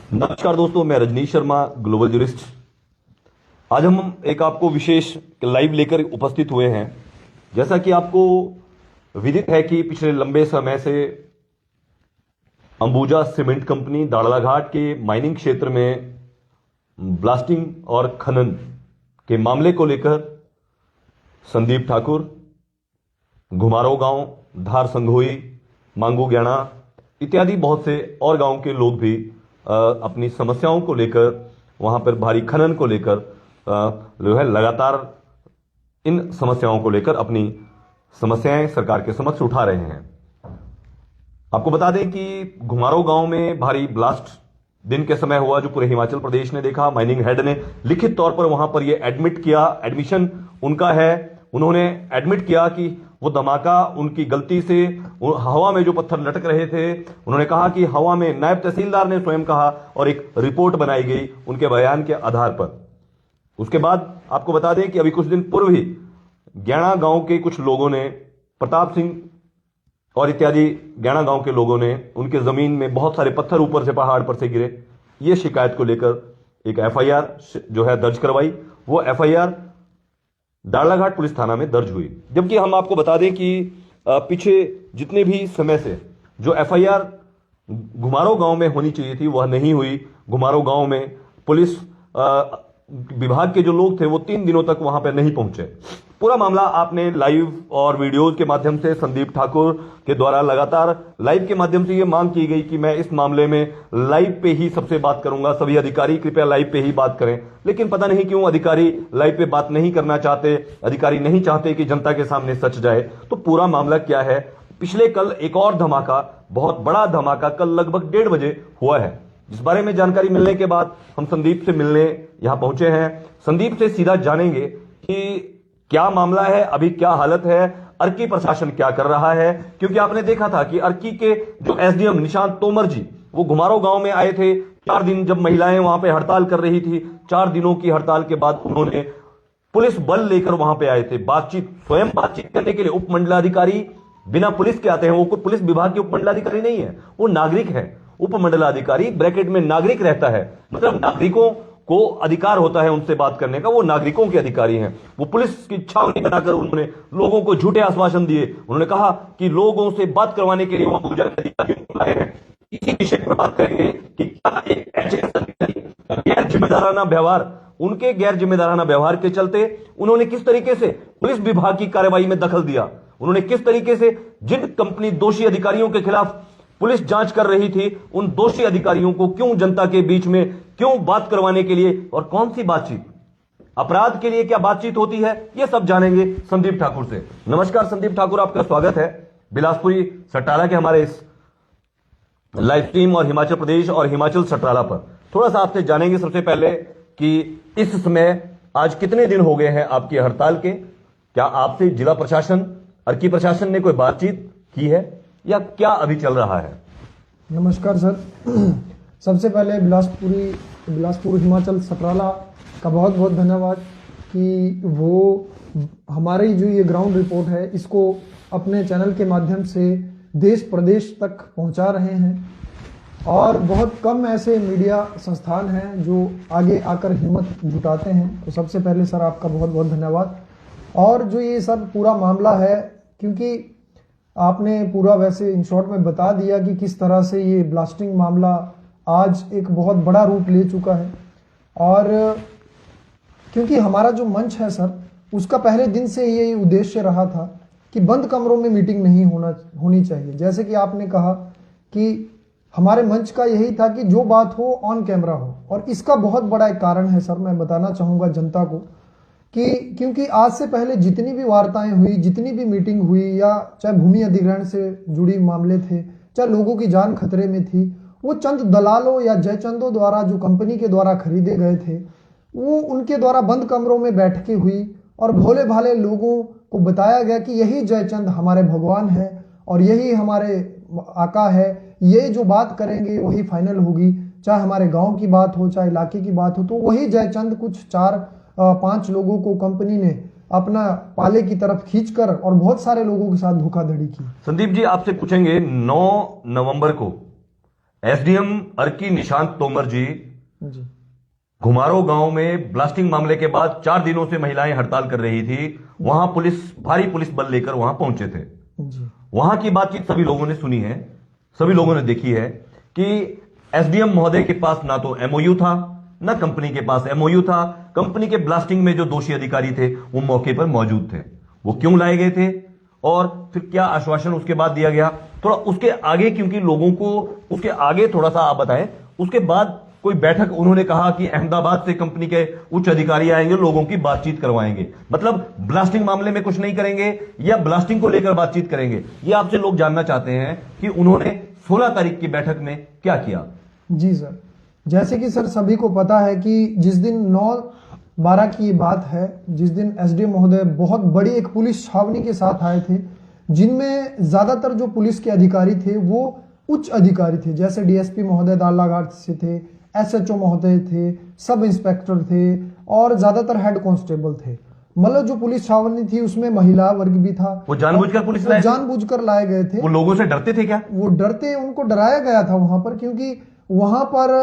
नमस्कार दोस्तों, मैं रजनीश शर्मा, ग्लोबल जूरिस्ट। आज हम एक आपको विशेष लाइव लेकर उपस्थित हुए हैं। जैसा कि आपको विदित है कि पिछले लंबे समय से अंबुजा सीमेंट कंपनी दाड़लाघाट के माइनिंग क्षेत्र में ब्लास्टिंग और खनन के मामले को लेकर संदीप ठाकुर, घुमारो गांव, धार संघोई, मांगू ग्याणा इत्यादि बहुत से और गांव के लोग भी अपनी समस्याओं को लेकर, वहां पर भारी खनन को लेकर जो है लगातार इन समस्याओं को लेकर अपनी समस्याएं सरकार के समक्ष उठा रहे हैं। आपको बता दें कि घुमारो गांव में भारी ब्लास्ट दिन के समय हुआ, जो पूरे हिमाचल प्रदेश ने देखा। माइनिंग हेड ने लिखित तौर पर वहां पर यह एडमिट किया, एडमिशन उनका है, उन्होंने एडमिट किया कि वो धमाका उनकी गलती से, हवा में जो पत्थर लटक रहे थे, उन्होंने कहा कि हवा में, नायब तहसीलदार ने स्वयं कहा और एक रिपोर्ट बनाई गई उनके बयान के आधार पर। उसके बाद आपको बता दें कि अभी कुछ दिन पूर्व ही ग्याणा गांव के कुछ लोगों ने, प्रताप सिंह और इत्यादि ग्याणा गांव के लोगों ने उनके जमीन में बहुत सारे पत्थर ऊपर से, पहाड़ पर से गिरे। ये शिकायत को लेकर एक एफआईआर जो है दर्ज करवाई। वो एफआईआर दाड़लाघाट पुलिस थाना में दर्ज हुई। जबकि हम आपको बता दें कि पीछे जितने भी समय से जो एफआईआर घुमारो गांव में होनी चाहिए थी वह नहीं हुई। घुमारो गांव में पुलिस विभाग के जो लोग थे वो 3 दिनों तक वहां पर नहीं पहुंचे। पूरा मामला आपने लाइव और वीडियोज के माध्यम से संदीप ठाकुर के द्वारा लगातार लाइव के माध्यम से ये मांग की गई कि मैं इस मामले में लाइव पे ही सबसे बात करूंगा, सभी अधिकारी कृपया लाइव पे ही बात करें। लेकिन पता नहीं क्यों अधिकारी लाइव पे बात नहीं करना चाहते, अधिकारी नहीं चाहते कि जनता के सामने सच जाए। तो पूरा मामला क्या है, पिछले कल एक और धमाका, बहुत बड़ा धमाका कल लगभग 1:30 बजे हुआ है, जिस बारे में जानकारी मिलने के बाद हम संदीप से मिलने यहां पहुंचे हैं। संदीप से सीधा जानेंगे कि क्या मामला है, अभी क्या हालत है, अर्की प्रशासन क्या कर रहा है। क्योंकि आपने देखा था कि अर्की के जो एसडीएम निशांत तोमर जी, वो घुमारो गांव में आए थे 4 दिन, जब महिलाएं वहां पे हड़ताल कर रही थी। 4 दिनों की हड़ताल के बाद उन्होंने पुलिस बल लेकर वहां पे आए थे स्वयं बातचीत करने के लिए। उपमंडलाधिकारी बिना पुलिस के आते हैं, वो कोई पुलिस विभाग के उपमंडलाधिकारी नहीं है, वो नागरिक है। उपमंडलाधिकारी ब्रैकेट में नागरिक रहता है, मतलब नागरिकों को अधिकार होता है उनसे बात करने का, वो नागरिकों के अधिकारी हैं। वो पुलिस की छावनी बनाकर उन्होंने लोगों को झूठे आश्वासन दिए। उन्होंने कहा कि लोगों से बात करवाने के लिए वो अंबुजा के अधिकारियों को लाए हैं। इसी विषय पर बात करेंगे कि क्या एक गैर जिम्मेदाराना व्यवहार, उनके गैर जिम्मेदाराना व्यवहार के चलते उन्होंने किस तरीके से पुलिस विभाग की कार्रवाई में दखल दिया, उन्होंने किस तरीके से जिन कंपनी दोषी अधिकारियों के खिलाफ पुलिस जांच कर रही थी, उन दोषी अधिकारियों को क्यों जनता के बीच में क्यों बात करवाने के लिए, और कौन सी बातचीत, अपराध के लिए क्या बातचीत होती है, यह सब जानेंगे संदीप ठाकुर से। नमस्कार संदीप ठाकुर, आपका स्वागत है बिलासपुरी सट्टाला के हमारे इस लाइव स्ट्रीम और हिमाचल प्रदेश और हिमाचल सट्टाला पर। थोड़ा सा आपसे जानेंगे सबसे पहले कि इस समय आज कितने दिन हो गए हैं आपकी हड़ताल के, क्या आपसे जिला प्रशासन, अर्की प्रशासन ने कोई बातचीत की है या क्या अभी चल रहा है? नमस्कार सर। सबसे पहले बिलासपुर हिमाचल सट्टाला का बहुत बहुत धन्यवाद कि वो हमारी जो ये ग्राउंड रिपोर्ट है इसको अपने चैनल के माध्यम से देश प्रदेश तक पहुंचा रहे हैं। और बहुत कम ऐसे मीडिया संस्थान हैं जो आगे आकर हिम्मत जुटाते हैं। तो सबसे पहले सर आपका बहुत बहुत धन्यवाद। और जो ये सब पूरा मामला है, क्योंकि आपने पूरा वैसे इन शॉर्ट में बता दिया कि किस तरह से ये ब्लास्टिंग मामला आज एक बहुत बड़ा रूप ले चुका है। और क्योंकि हमारा जो मंच है सर, उसका पहले दिन से ये उद्देश्य रहा था कि बंद कमरों में मीटिंग नहीं होनी चाहिए। जैसे कि आपने कहा कि हमारे मंच का यही था कि जो बात हो ऑन कैमरा हो। और इसका बहुत बड़ा एक कारण है सर, मैं बताना चाहूँगा जनता को कि क्योंकि आज से पहले जितनी भी वार्ताएं हुई, जितनी भी मीटिंग हुई, या चाहे भूमि अधिग्रहण से जुड़ी मामले थे, चाहे लोगों की जान खतरे में थी, वो चंद दलालों या जयचंदों द्वारा, जो कंपनी के द्वारा खरीदे गए थे, वो उनके द्वारा बंद कमरों में बैठकें हुई और भोले भाले लोगों को बताया गया कि यही जयचंद हमारे भगवान है और यही हमारे आका है, ये जो बात करेंगे वही फाइनल होगी। चाहे हमारे गांव की बात हो, चाहे इलाके की बात हो, तो वही जयचंद कुछ 4-5 लोगों को कंपनी ने अपना पाले की तरफ खींचकर और बहुत सारे लोगों के साथ धोखाधड़ी की। संदीप जी, आपसे पूछेंगे 9 नवंबर को एसडीएम अर्की निशांत तोमर जी जी घुमारो गांव में ब्लास्टिंग मामले के बाद 4 दिनों से महिलाएं हड़ताल कर रही थी। वहां भारी पुलिस बल लेकर वहां पहुंचे थे। जी वहां की बातचीत सभी लोगों ने सुनी है, सभी लोगों ने देखी है कि एसडीएम महोदय के पास ना तो एमओयू था, ना कंपनी के पास एमओयू था। कंपनी के ब्लास्टिंग में जो दोषी अधिकारी थे वो मौके पर मौजूद थे। वो क्यों लाए गए थे और फिर क्या आश्वासन उसके बाद दिया गया, थोड़ा उसके आगे, क्योंकि लोगों को उसके आगे थोड़ा सा आप बताएं। उसके बाद कोई बैठक, उन्होंने कहा कि अहमदाबाद से कंपनी के उच्च अधिकारी आएंगे, लोगों की बातचीत करवाएंगे। मतलब ब्लास्टिंग मामले में कुछ नहीं करेंगे या ब्लास्टिंग को लेकर बातचीत करेंगे, ये आपसे लोग जानना चाहते हैं कि उन्होंने 16 तारीख की बैठक में क्या किया। जी सर, जैसे कि सर सभी को पता है कि जिस दिन 9/12 की बात है, जिस दिन एसडीएम महोदय बहुत बड़ी एक पुलिस छावनी के साथ आए थे, जिनमें ज्यादातर जो पुलिस के अधिकारी थे वो उच्च अधिकारी थे। जैसे डीएसपी महोदय दालाघाट से थे, एसएचओ महोदय थे, सब इंस्पेक्टर थे और ज्यादातर हेड कांस्टेबल थे। मतलब जो पुलिस छावनी थी उसमें महिला वर्ग भी था। वो जानबूझकर पुलिस वो जानबूझकर लाए गए थे। वो लोगों से डरते थे क्या? वो डरते, उनको डराया गया था वहां पर, क्योंकि वहां पर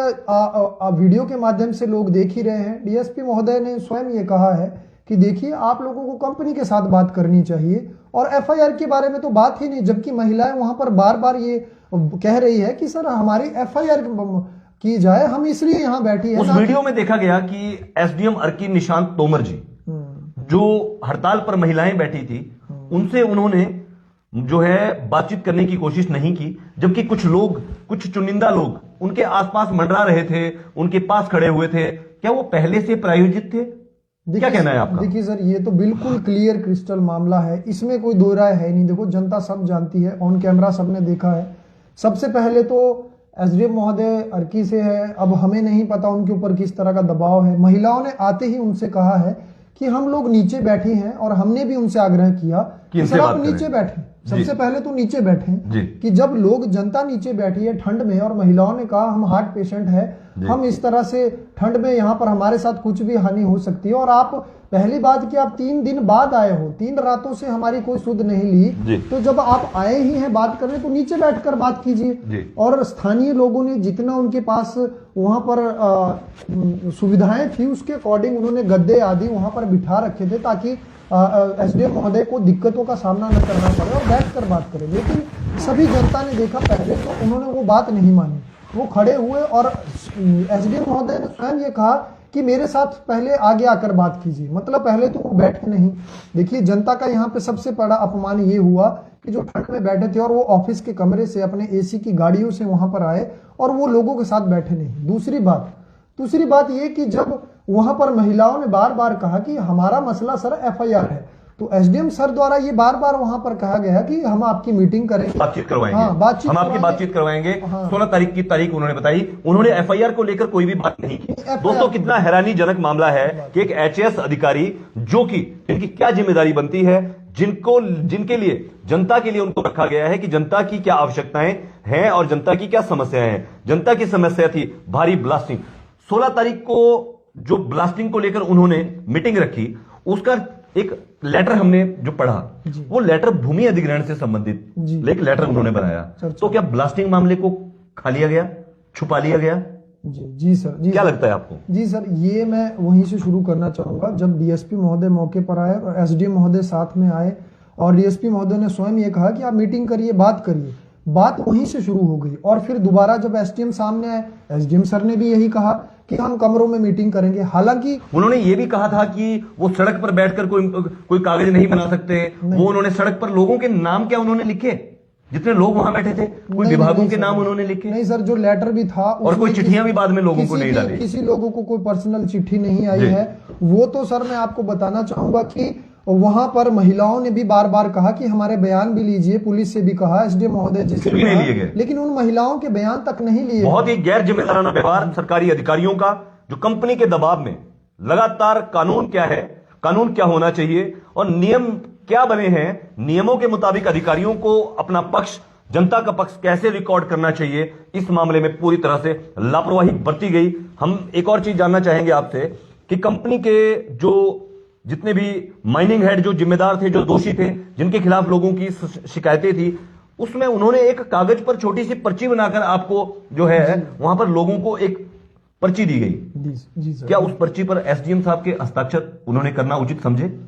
वीडियो के माध्यम से लोग देख ही रहे हैं। डीएसपी महोदय ने स्वयं ये कहा है कि देखिए, आप लोगों को कंपनी के साथ बात करनी चाहिए और एफआईआर के बारे में तो बात ही नहीं, जबकि महिलाएं वहां पर बार बार ये कह रही है कि सर हमारी एफआईआर की जाए, हम इसलिए यहां बैठी है। उस वीडियो में देखा गया कि एसडीएम अर्की निशांत तोमर जी, जो हड़ताल पर महिलाएं बैठी थी, उनसे उन्होंने जो है बातचीत करने की कोशिश नहीं की, जबकि कुछ लोग, कुछ चुनिंदा लोग उनके आसपास मंडरा रहे थे, उनके पास खड़े हुए थे। क्या वो पहले से प्रायोजित थे? क्या कहना है आपका? देखिए सर, ये तो बिल्कुल क्लियर क्रिस्टल मामला है, इसमें कोई दो राय है नहीं। देखो, जनता सब जानती है, ऑन कैमरा सबने देखा है। सबसे पहले तो एसडीएम महोदय अर्की से है, अब हमें नहीं पता उनके ऊपर किस तरह का दबाव है। महिलाओं ने आते ही उनसे कहा है कि हम लोग नीचे बैठे हैं और हमने भी उनसे आग्रह किया कि सर आप नीचे बैठे। सबसे पहले तो नीचे बैठे कि जब लोग, जनता नीचे बैठी है ठंड में, और महिलाओं ने कहा हम हार्ट पेशेंट है, हम इस तरह से ठंड में यहाँ पर हमारे साथ कुछ भी हानि हो सकती है। और आप, पहली बात कि आप 3 दिन बाद आए हो, 3 रातों से हमारी कोई सुध नहीं ली, तो जब आप आए ही हैं बात करने तो नीचे बैठकर बात कीजिए। और स्थानीय लोगों ने जितना उनके पास वहां पर सुविधाएं थी उसके अकॉर्डिंग उन्होंने गद्दे आदि वहां पर बिठा रखे थे, ताकि एसडीएम महोदय को दिक्कतों का सामना न करना पड़े और बैठकर बात करें। लेकिन सभी जनता ने देखा, पहले तो उन्होंने वो बात नहीं मानी, वो खड़े हुए और एसडीएम महोदय ने स्वयं ये कहा कि मेरे साथ पहले आगे आकर बात कीजिए। मतलब पहले तो वो बैठे नहीं। देखिए, जनता का यहाँ पे सबसे बड़ा अपमान ये हुआ कि जो ठंड में बैठे थे और वो ऑफिस के कमरे से अपने एसी की गाड़ियों से वहां पर आए और वो लोगों के साथ बैठे नहीं। दूसरी बात ये कि जब वहां पर महिलाओं ने बार बार कहा कि हमारा मसला सर एफआईआर है, तो एसडीएम सर द्वारा ये बार बार वहां पर कहा गया कि हम आपकी मीटिंग करेंगे, बातचीत करवाएंगे। हाँ, हम आपकी बातचीत करवाएंगे। 16 तारीख की तारीख उन्होंने बताई। उन्होंने एफआईआर को लेकर कोई भी बात नहीं की। दोस्तों, कितना हैरानीजनक मामला है कि एक एचएएस अधिकारी, जो कि इनकी क्या जिम्मेदारी बनती है, जिनके लिए, जनता के लिए उनको रखा गया है कि जनता की क्या आवश्यकताएं हैं और जनता की क्या समस्याएं हैं। जनता की समस्या थी भारी ब्लास्टिंग। 16 तारीख को जो ब्लास्टिंग को लेकर उन्होंने मीटिंग रखी, उसका एक लेटर हमने जो पढ़ा, वो लेटर भूमि अधिग्रहण से संबंधित एक लेटर उन्होंने बनाया। तो क्या ब्लास्टिंग मामले को खा लिया गया, छुपा लिया गया? जी सर, जी क्या लगता है आपको? जी सर, ये मैं वहीं से शुरू करना चाहूंगा। जब डीएसपी महोदय मौके पर आए और एसडीएम महोदय साथ में आए और डीएसपी महोदय ने स्वयं ये कहा कि आप मीटिंग करिए, बात करिए, बात वहीं से शुरू हो गई। और फिर दोबारा जब एसडीएम सामने आए, एसडीएम सर ने भी यही कहा कि हम कमरों में मीटिंग करेंगे। हालांकि उन्होंने ये भी कहा था कि वो सड़क पर बैठकर कोई कागज नहीं बना सकते। वो उन्होंने सड़क पर लोगों के नाम क्या उन्होंने लिखे, जितने लोग वहां बैठे थे, कोई विभागों के नाम उन्होंने लिखे? नहीं सर, जो लेटर भी था और कोई चिट्ठियां भी बाद में लोगों को नहीं डाली। किसी लोगों को कोई पर्सनल चिट्ठी नहीं आई है। वो तो सर मैं आपको बताना चाहूंगा कि वहां पर महिलाओं ने भी बार बार कहा कि हमारे बयान भी लीजिए, पुलिस से भी कहा, एसडीएम महोदय जी से भी नहीं लिए गए, लेकिन उन महिलाओं के बयान तक नहीं लिए। बहुत ही गैर जिम्मेदाराना व्यवहार सरकारी अधिकारियों का, जो कंपनी के दबाव में लगातार कानून क्या है, कानून क्या होना चाहिए और नियम क्या बने हैं, नियमों के मुताबिक अधिकारियों को अपना पक्ष, जनता का पक्ष कैसे रिकॉर्ड करना चाहिए, इस मामले में पूरी तरह से लापरवाही बरती गई। हम एक और चीज जानना चाहेंगे आपसे कि कंपनी के जो जितने भी माइनिंग हेड जो जिम्मेदार थे, जो दोषी थे, जिनके खिलाफ लोगों की शिकायतें थी, उसमें उन्होंने एक कागज पर छोटी सी पर्ची बनाकर आपको जो है वहां पर लोगों को एक पर्ची दी गई। जी सर। क्या उस पर्ची पर एसडीएम साहब के हस्ताक्षर उन्होंने करना उचित समझे?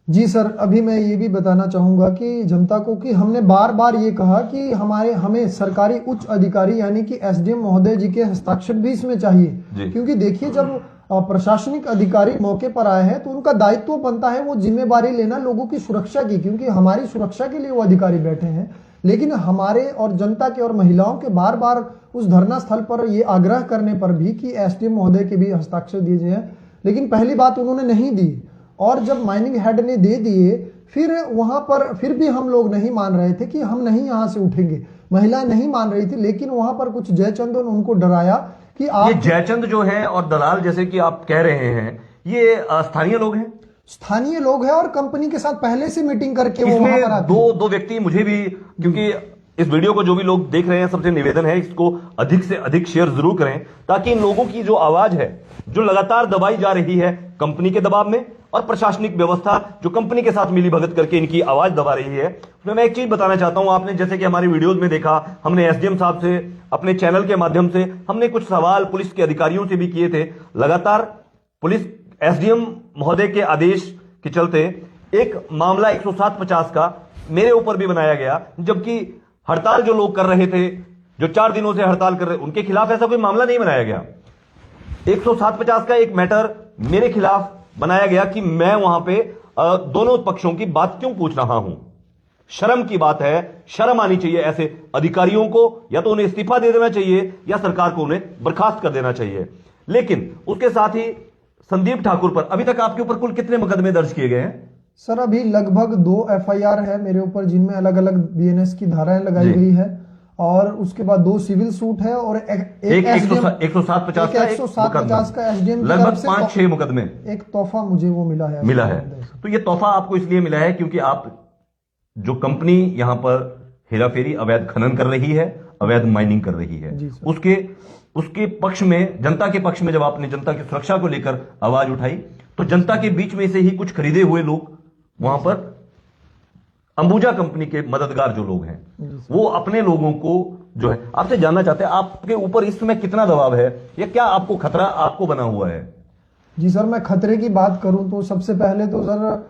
जी सर, अभी मैं ये भी बताना चाहूंगा कि जनता को कि हमने बार बार ये कहा कि हमें सरकारी उच्च अधिकारी यानी कि एसडीएम महोदय जी के हस्ताक्षर भी इसमें चाहिए, क्योंकि देखिए जब प्रशासनिक अधिकारी मौके पर आए हैं तो उनका दायित्व बनता है वो जिम्मेवारी लेना लोगों की सुरक्षा की, क्योंकि हमारी सुरक्षा के लिए वो अधिकारी बैठे हैं। लेकिन हमारे और जनता के और महिलाओं के बार बार उस धरना स्थल पर ये आग्रह करने पर भी कि एसडीएम महोदय के भी हस्ताक्षर दिए जाए, लेकिन पहली बात उन्होंने नहीं दी, और जब माइनिंग हेड ने दे दिए फिर वहां पर फिर भी हम लोग नहीं मान रहे थे कि हम नहीं यहां से उठेंगे, महिलाएं नहीं मान रही थी। लेकिन वहां पर कुछ जयचंद ने उनको डराया कि आप, ये जयचंद जो है और दलाल जैसे कि आप कह रहे हैं, ये स्थानीय लोग हैं? स्थानीय लोग हैं और कंपनी के साथ पहले से मीटिंग करके वो वहां पर आते हैं। दो व्यक्ति मुझे भी, क्योंकि इस वीडियो को जो भी लोग देख रहे हैं सबसे निवेदन है इसको अधिक से अधिक शेयर जरूर करें, ताकि इन लोगों की जो आवाज है जो लगातार दबाई जा रही है कंपनी के दबाव में और प्रशासनिक व्यवस्था जो कंपनी के साथ मिली भगत करके इनकी आवाज दबा रही है, उसमें मैं एक चीज बताना चाहता हूं। आपने जैसे कि हमारी वीडियोज में देखा, हमने एसडीएम साहब से अपने चैनल के माध्यम से हमने कुछ सवाल पुलिस के अधिकारियों से भी किए थे। लगातार पुलिस एसडीएम महोदय के आदेश के चलते एक मामला 10750 का मेरे ऊपर भी बनाया गया, जबकि हड़ताल जो लोग कर रहे थे, जो 4 दिनों से हड़ताल कर रहे, उनके खिलाफ ऐसा कोई मामला नहीं बनाया गया। 10750 का एक मैटर मेरे खिलाफ बनाया गया कि मैं वहां पे दोनों पक्षों की बात क्यों पूछ रहा हूं। शर्म की बात है, शर्म आनी चाहिए ऐसे अधिकारियों को, या तो उन्हें इस्तीफा दे देना चाहिए या सरकार को उन्हें बर्खास्त कर देना चाहिए। लेकिन उसके साथ ही संदीप ठाकुर पर अभी तक आपके ऊपर कुल कितने मुकदमे दर्ज किए गए हैं? सर अभी लगभग 2 एफआईआर है मेरे ऊपर, जिनमें अलग अलग बीएनएस की धाराएं लगाई गई है, और उसके बाद 2 सिविल सूट है और एक 10750 का एसडीएम लगभग 5-6 मुकदमे। एक तोहफा मुझे वो मिला है। तो ये तोहफा आपको इसलिए मिला है क्योंकि आप जो कंपनी यहां पर हेराफेरी अवैध खनन कर रही है, अवैध माइनिंग कर रही है, उसके पक्ष में, जनता के पक्ष में जब आपने जनता की सुरक्षा को लेकर आवाज उठाई, तो जनता के बीच में से ही कुछ खरीदे हुए लोग वहां पर अंबुजा कंपनी के मददगार जो लोग हैं वो अपने लोगों को जो है, आपसे जानना चाहते हैं आपके ऊपर इस समय कितना दबाव है या क्या आपको खतरा आपको बना हुआ है? जी सर, मैं खतरे की बात करूं तो सबसे पहले तो सर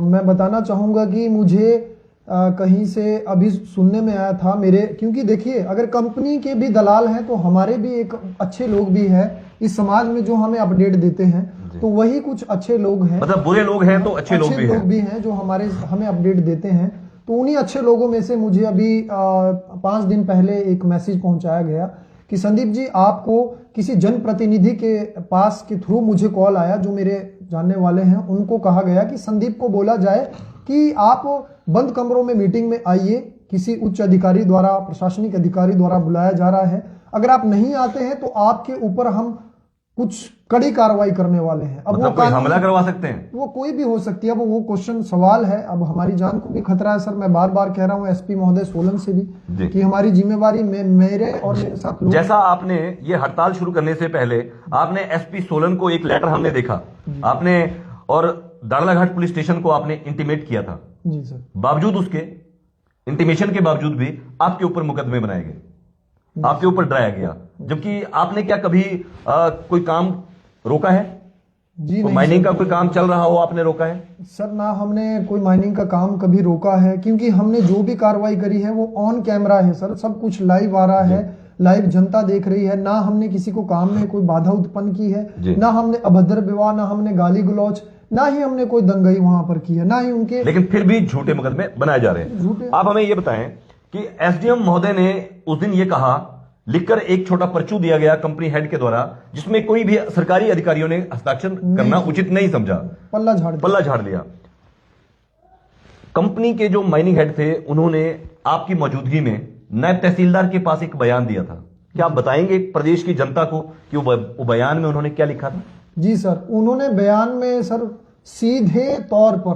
मैं बताना चाहूंगा कि मुझे कहीं से अभी सुनने में आया था मेरे, क्योंकि देखिए अगर कंपनी के भी दलाल हैं तो हमारे भी एक अच्छे लोग भी हैं इस समाज में जो हमें अपडेट देते हैं, तो वही कुछ अच्छे लोग हैं, मतलब बुरे लोग हैं तो अच्छे लोग भी हैं जो हमें अपडेट देते हैं। तो उन्हीं अच्छे लोगों में से मुझे अभी 5 दिन पहले एक मैसेज पहुंचाया गया कि संदीप जी आपको किसी जनप्रतिनिधि के पास के थ्रू मुझे कॉल आया, जो मेरे जानने वाले हैं, उनको कहा गया कि संदीप को बोला जाए कि आप बंद कमरों में मीटिंग में आइए, किसी उच्च अधिकारी द्वारा, प्रशासनिक अधिकारी द्वारा बुलाया जा रहा है, अगर आप नहीं आते हैं तो आपके ऊपर हम कुछ कड़ी कार्रवाई करने वाले हैं। अब मतलब वो हमला करवा सकते हैं, वो कोई भी हो सकती है। अब वो क्वेश्चन सवाल है, अब हमारी जान को भी खतरा है सर। मैं बार बार कह रहा हूं एसपी महोदय सोलन से भी कि हमारी जिम्मेवारी मेरे और मेरे साथ लोग, जैसा आपने ये हड़ताल शुरू करने से पहले आपने एसपी सोलन को एक लेटर हमने देखा, आपने और दाड़लाघाट पुलिस स्टेशन को आपने इंटीमेट किया था। जी सर। बावजूद उसके इंटीमेशन के बावजूद भी आपके ऊपर मुकदमे बनाए गए, आपके ऊपर डराया गया, जबकि आपने क्या कभी कोई काम रोका है? जी तो माइनिंग का कोई काम चल रहा हो आपने रोका है? सर ना, हमने कोई माइनिंग का काम कभी रोका है, क्योंकि हमने जो भी कार्रवाई करी है वो ऑन कैमरा है सर, सब कुछ लाइव आ रहा है, लाइव जनता देख रही है। ना हमने किसी को काम में कोई बाधा उत्पन्न की है, ना हमने अभद्र विवाह, ना हमने गाली गलौज, ना ही हमने कोई दंगई वहां पर की है, ना ही उनके, लेकिन फिर भी झूठे मुकदमे बनाए जा रहे हैं। झूठे। आप हमें ये बताएं कि एसडीएम महोदय ने उस दिन ये कहा, लिखकर एक छोटा पर्चू दिया गया कंपनी हेड के द्वारा, जिसमें कोई भी सरकारी अधिकारियों ने हस्ताक्षर करना उचित नहीं समझा, पल्ला झाड़ दिया। कंपनी के जो माइनिंग हेड थे उन्होंने आपकी मौजूदगी में नायब तहसीलदार के पास एक बयान दिया था। क्या आप बताएंगे प्रदेश की जनता को कि वो बयान में उन्होंने क्या लिखा था? जी सर, उन्होंने बयान में सर सीधे तौर पर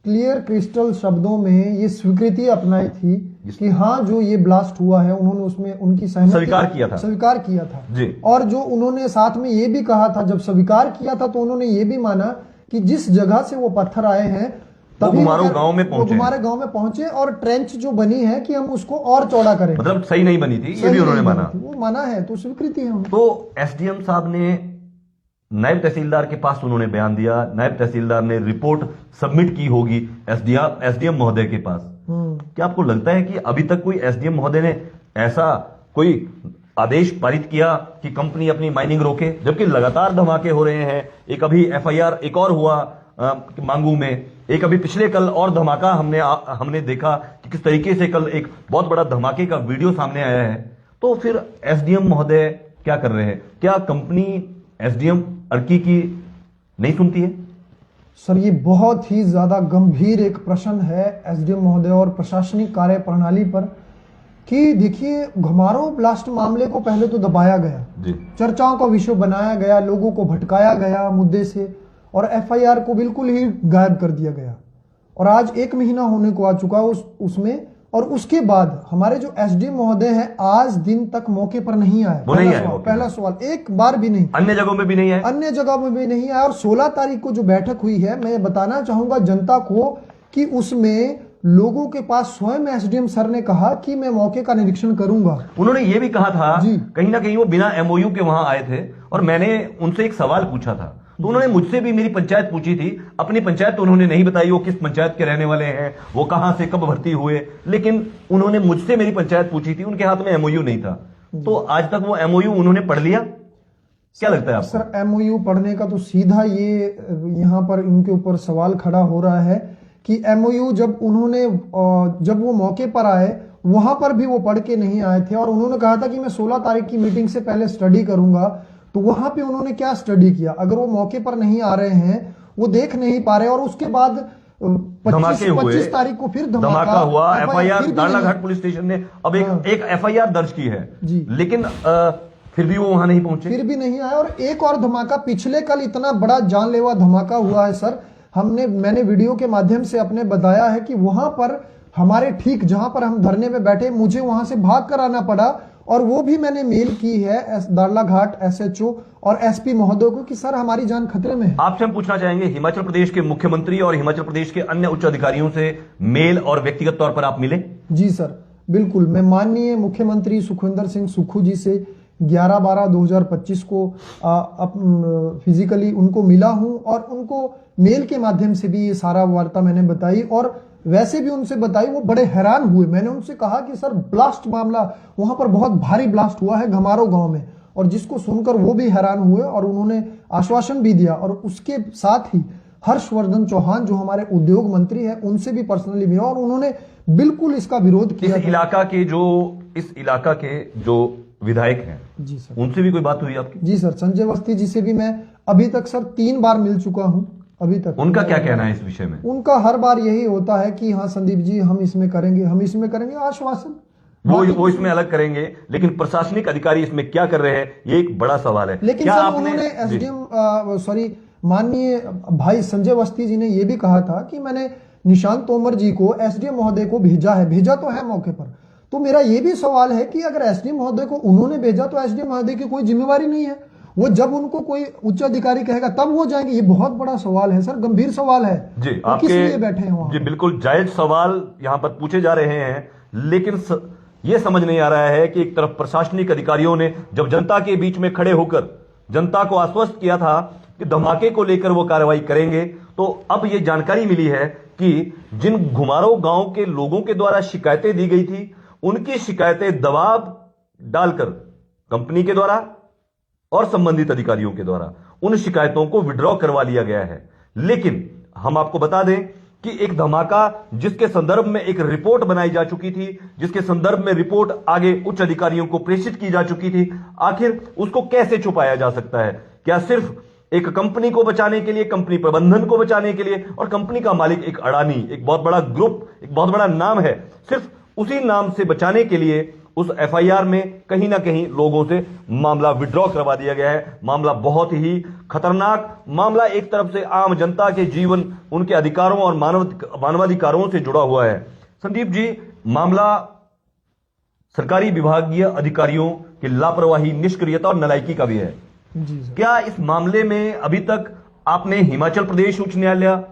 क्लियर क्रिस्टल शब्दों में ये स्वीकृति अपनाई थी कि हाँ जो ये ब्लास्ट हुआ है, उन्होंने उसमें उनकी सहमति स्वीकार किया था जी। और जो उन्होंने साथ में ये भी कहा था, जब स्वीकार किया था तो उन्होंने ये भी माना कि जिस जगह से वो पत्थर आए हैं वो तभी घुमारो अगर गांव में वो पहुंचे। घुमारे गांव में पहुंचे और ट्रेंच जो बनी है कि हम उसको और चौड़ा करें, मतलब सही नहीं बनी थी, ये सही भी उन्होंने नहीं माना। बनी थी। वो माना है तो स्वीकृति है उनकी। तो एसडीएम साहब ने नायब तहसीलदार के पास उन्होंने बयान दिया, नायब तहसीलदार ने रिपोर्ट सबमिट की होगी एसडीएम महोदय के पास। क्या आपको लगता है कि अभी तक कोई एसडीएम महोदय ने ऐसा कोई आदेश पारित किया कि कंपनी अपनी माइनिंग रोके, जबकि लगातार धमाके हो रहे हैं? एक अभी एफआईआर एक और हुआ मांगू में, एक अभी पिछले कल और धमाका हमने देखा कि किस तरीके से कल एक बहुत बड़ा धमाके का वीडियो सामने आया है। तो फिर एसडीएम महोदय क्या कर रहे हैं? क्या कंपनी एसडीएम अर्की की नहीं सुनती है? सर ये बहुत ही ज्यादा गंभीर एक प्रश्न है एसडीएम महोदय और प्रशासनिक कार्य प्रणाली पर, कि देखिए घुमारो ब्लास्ट मामले को पहले तो दबाया गया जी। चर्चाओं का विषय बनाया गया, लोगों को भटकाया गया मुद्दे से, और एफआईआर को बिल्कुल ही गायब कर दिया गया। और आज 1 महीना होने को आ चुका उसमें, और उसके बाद हमारे जो एसडीएम महोदय हैं आज दिन तक मौके पर नहीं आए। वो नहीं आए। पहला सवाल, एक बार भी नहीं। अन्य जगहों में भी नहीं आए। अन्य जगह में भी नहीं आया। और 16 तारीख को जो बैठक हुई है, मैं बताना चाहूंगा जनता को कि उसमें लोगों के पास स्वयं एसडीएम सर ने कहा कि मैं मौके का निरीक्षण करूंगा। उन्होंने ये भी कहा था जी। कहीं ना कहीं वो बिना एमओयू के वहां आए थे, और मैंने उनसे एक सवाल पूछा था, तो उन्होंने मुझसे भी मेरी पंचायत पूछी थी। अपनी पंचायत तो उन्होंने नहीं बताई, वो किस पंचायत के रहने वाले हैं, वो कहां से कब भर्ती हुए, लेकिन उन्होंने मुझसे मेरी पंचायत पूछी थी। उनके हाथ में एमओयू नहीं था। तो आज तक वो एमओयू उन्होंने पढ़ लिया? क्या लगता है आपको? सर एमओयू पढ़ने का तो सीधा ये यहाँ पर इनके ऊपर सवाल खड़ा हो रहा है कि एमओयू जब वो मौके पर आए वहां पर भी वो पढ़ के नहीं आए थे, और उन्होंने कहा था कि मैं 16 तारीख की मीटिंग से पहले स्टडी करूंगा। तो वहां पे उन्होंने क्या स्टडी किया? अगर वो मौके पर नहीं आ रहे हैं, वो देख नहीं पा रहे, और उसके बाद 25 तारीख को फिर धमाका हुआ। एफआईआर दाड़लाघाट पुलिस स्टेशन ने अब एक एफआईआर दर्ज की है जी। लेकिन फिर भी वो वहां नहीं पहुंचे, फिर भी नहीं आए। और एक और धमाका पिछले कल इतना बड़ा जानलेवा धमाका हुआ है सर, मैंने वीडियो के माध्यम से अपने बताया है कि वहां पर हमारे ठीक जहां पर हम धरने में बैठे, मुझे वहां से भाग कर आना पड़ा, और वो भी मैंने मेल की है दाड़लाघाट एसएचओ और एसपी महोदय को कि सर हमारी जान खतरे में है। आपसे हम पूछना चाहेंगे, हिमाचल प्रदेश के मुख्यमंत्री और हिमाचल प्रदेश के अन्य उच्च अधिकारियों से मेल और व्यक्तिगत तौर पर आप मिले? जी सर बिल्कुल, मैं माननीय मुख्यमंत्री सुखविंदर सिंह सुक्खू जी से 11/12/2025 को फिजिकली उनको मिला हूं, और उनको मेल के माध्यम से भी ये सारा वार्ता मैंने बताई, और वैसे भी उनसे बताई। वो बड़े हैरान हुए। मैंने उनसे कहा कि सर ब्लास्ट मामला वहां पर बहुत भारी ब्लास्ट हुआ है घुमारो गांव में, और जिसको सुनकर वो भी हैरान हुए, और उन्होंने आश्वासन भी दिया। और उसके साथ ही हर्षवर्धन चौहान जो हमारे उद्योग मंत्री हैं उनसे भी पर्सनली मिला, और उन्होंने बिल्कुल इसका विरोध किया। इस इलाका के जो विधायक हैं जी सर, उनसे भी कोई बात हुई आपकी? जी सर, संजय अवस्थी जी से भी मैं अभी तक सर 3 बार मिल चुका हूं अभी तक। उनका क्या कहना है इस विषय में? उनका हर बार यही होता है कि हाँ संदीप जी हम इसमें करेंगे, आश्वासन। वो इसमें अलग करेंगे, लेकिन प्रशासनिक अधिकारी इसमें क्या कर रहे हैं, ये एक बड़ा सवाल है। लेकिन क्या सर आपने उन्होंने एसडीएम माननीय भाई संजय अवस्थी जी ने यह भी कहा था कि मैंने निशांत तोमर जी को एसडीएम महोदय को भेजा तो है मौके पर। तो मेरा यह भी सवाल है कि अगर एसडीएम महोदय को उन्होंने भेजा तो एसडीएम महोदय की कोई जिम्मेवारी नहीं है? वो जब उनको कोई उच्च अधिकारी कहेगा तब वो जाएंगे? ये बहुत बड़ा सवाल है सर, गंभीर सवाल है जी। तो किस लिए बैठे हैं वहां? जी बिल्कुल जायज सवाल यहां पर पूछे जा रहे हैं, लेकिन यह समझ नहीं आ रहा है कि एक तरफ प्रशासनिक अधिकारियों ने जब जनता के बीच में खड़े होकर जनता को आश्वस्त किया था कि धमाके को लेकर वो कार्रवाई करेंगे, तो अब यह जानकारी मिली है कि जिन घुमारो गांव के लोगों के द्वारा शिकायतें दी गई थी, उनकी शिकायतें दबाव डालकर कंपनी के द्वारा और संबंधित अधिकारियों के द्वारा उन शिकायतों को विड्रॉ करवा लिया गया है। लेकिन हम आपको बता दें कि एक धमाका जिसके संदर्भ में एक रिपोर्ट बनाई जा चुकी थी, जिसके संदर्भ में रिपोर्ट आगे उच्च अधिकारियों को प्रेषित की जा चुकी थी, आखिर उसको कैसे छुपाया जा सकता है? क्या सिर्फ एक कंपनी को बचाने के लिए, कंपनी प्रबंधन को बचाने के लिए, और कंपनी का मालिक एक अडानी, एक बहुत बड़ा ग्रुप, एक बहुत बड़ा नाम है, सिर्फ उसी नाम से बचाने के लिए उस एफआईआर में कहीं ना कहीं लोगों से मामला विड्रॉ करवा दिया गया है? मामला बहुत ही खतरनाक मामला, एक तरफ से आम जनता के जीवन, उनके अधिकारों और मानवाधिकारों से जुड़ा हुआ है। संदीप जी, मामला सरकारी विभागीय अधिकारियों की लापरवाही, निष्क्रियता और नालायकी का भी है। जी सर। क्या इस मामले में अभी तक आपने हिमाचल प्रदेश उच्च न्यायालय